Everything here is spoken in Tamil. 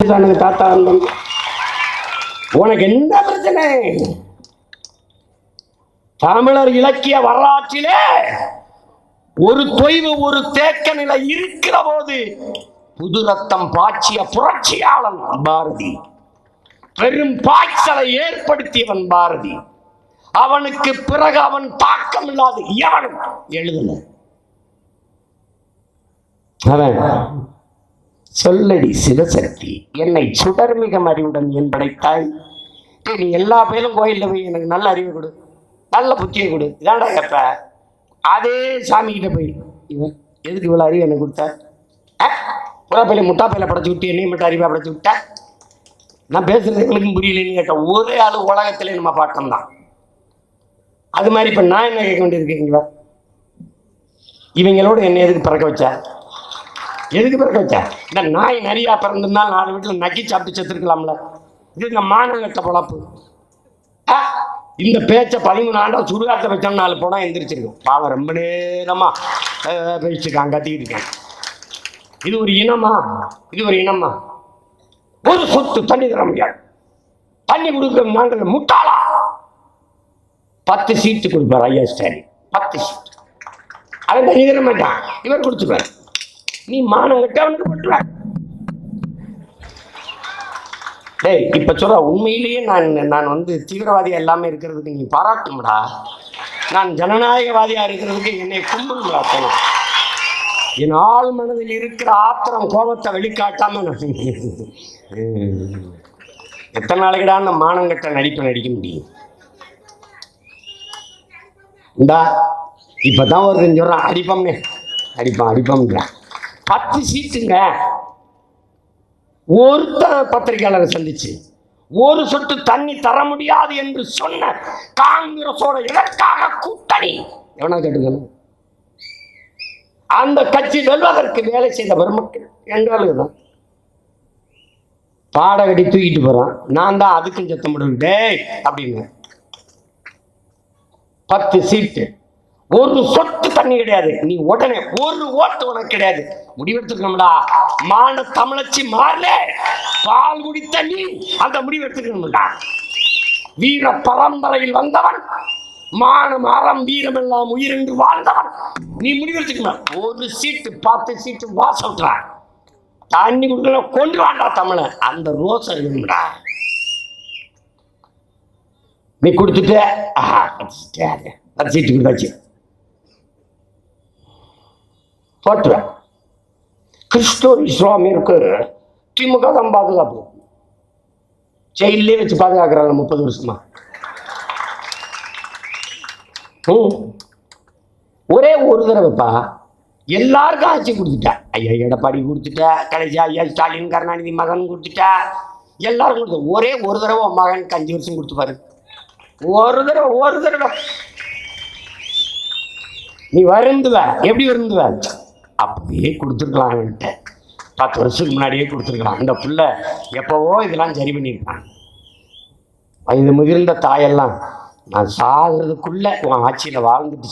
தாத்தா உனக்கு என்ன பிரச்சனை? தமிழர் இலக்கிய வரலாற்றிலே ஒரு தொய்வு, ஒரு தேக்க நிலை இருக்கிற போது புது ரத்தம் பாய்ச்சிய புரட்சியாளன் பாரதி, பெரும் பாய்ச்சலை ஏற்படுத்தியவன் பாரதி. அவனுக்கு பிறகு அவன் தாக்கம் இல்லாது எவனும் எழுதல. அவன் சொல்லடி சிவசக்தி, என்னை சுடர்மிக அறிவுடன் என் படைத்தாய். நீ எல்லா பேரும் கோயிலில் போய் எனக்கு நல்ல அறிவு கொடு, நல்ல புத்தியை கொடு, இதாண்டா கேட்ப. அதே சாமி கிட்ட போய் இவன் எதுக்கு இவ்வளோ அறிவு எனக்கு கொடுத்த? புறாப்பையில முட்டாப்பையில படைச்சு விட்டு என்னையும் மட்டும் அறிவாக படைச்சு விட்ட. நான் பேசுறது எங்களுக்கும் புரியலன்னு கேட்டேன். ஒரே ஆளு உலகத்திலே நம்ம பாட்டம் தான். அது மாதிரி இப்போ நான் என்ன கேட்க வேண்டியிருக்கீங்களா? இவங்களோட என்ன எதுக்கு பிறக்க வச்சா? எதுக்கு பிறக்க வச்சா? இந்த நாய் நிறையா பிறந்திருந்தால் 4 வீட்டில் நக்கி சாப்பிட்டு செத்துருக்கலாம்ல. இது இந்த மானங்கட்ட பொழப்பு. இந்த பேச்சை 13 ஆண்டா சுடுகாட்டை வச்சோம் 4 போனால் எந்திரிச்சிருக்கும். பாவம் ரொம்ப நேரமா பேசிட்டுருக்கான், கத்திக்கிட்டு இருக்கான். இது ஒரு இனமா? இது ஒரு இனமா? ஒரு சொத்து தண்ணி தர முடியாது, தண்ணி கொடுக்க நாங்கள் முட்டாளா? 10 சீட்டு கொடுப்பார் ஐயா ஸ்டாலின், 10 சீட்டு. அவன் தண்ணி தர மாட்டான், இவர் கொடுத்துருவார். நீ மானம் கட்ட அவனுக்கு போட்டுருவ. டேய், இப்ப சொல்ற உண்மையிலேயே நான் வந்து தீவிரவாதியா எல்லாமே இருக்கிறதுக்கு நீ பாராட்டும்டா. நான் ஜனநாயகவாதியா இருக்கிறதுக்கு என்னை கும்பிடுங்களா போனோம். என் ஆள் மனதில் இருக்கிற ஆத்திரம், கோபத்தை வெளிக்காட்டாம எத்தனை நாளைக்குடா அந்த மானங்கட்ட நடிக்க முடியும்? இந்தா இப்பதான் ஒருத்தன் சொல்றான் அடிப்பம்னே, அடிப்பம்ன்றான். 10 சீட்டுங்க. ஒருத்தர் பத்திரிகையாளரை சந்திச்சு ஒரு சொட்டு தண்ணி தர முடியாது என்று சொன்ன காங்கிரஸோட எதற்காக கூட்டணி? எவனா கேட்டுக்கணும்? அந்த கட்சி வெல்வதற்கு வேலை செய்த பெருமக்கள் என்றால்தான் பாடகடி தூக்கிட்டு போறான். நான் தான் அதுக்கும் சத்தம் போடுவேன் அப்படின்னு. 10 சீட்டு, ஒரு சொட்டு தண்ணி கிடையாது. நீ உடனே ஒரு ஓட்டு உனக்கு கிடையாது. முடிவெடுத்துக்கணும்டா. மான தமிழச்சி மாறல, பால் குடித்த நீ அந்த முடிவெடுத்துக்கணும்டா. வீர பரம்பரையில் வந்தவன், மானம் அறம் வீரம் எல்லாம் உயிரென்று வாழ்ந்தவன். நீ முடிவெடுத்துக்கணும். ஒரு சீட்டு 10 சீட்டு வாச விட்டுறா. தண்ணி கொடுக்கணும், கொண்டு வாண்டா தமிழ. அந்த ரோசை இருக்கும்டா. நீ கொடுத்துட்டு 10 சீட்டு கொடுத்தாச்சு போட்டுவேன். கிறிஸ்தோர் இஸ்லாமியருக்கு திமுக தான் பாதுகாப்பு. ஜெயிலே வச்சு பாதுகாக்கிறாங்க 30 வருஷமா. ஒரே ஒரு தடவைப்பா எல்லாருக்கும் ஆட்சி கொடுத்துட்டா. ஐயா எடப்பாடி கொடுத்துட்டா, கடைசி ஐயா ஸ்டாலின் கருணாநிதி மகன் கொடுத்துட்டா, எல்லாரும் கொடுத்து. ஒரே ஒரு தடவை மகனுக்கு 5 வருஷம் கொடுத்து பாரு. ஒரு தடவை நீ வருந்துவ. எப்படி வருந்துவ? அப்பவே கொடுத்துருக்கலாம். 10 வருஷத்துக்கு முன்னாடியே கொடுத்துருக்கலாம். அந்த புள்ள எப்பவோ இதெல்லாம் சரி பண்ணியிருக்கான். வயது முதிர்ந்த தாயெல்லாம் நான் சாகிறதுக்குள்ள உன் ஆட்சியில் வாழ்ந்துட்டு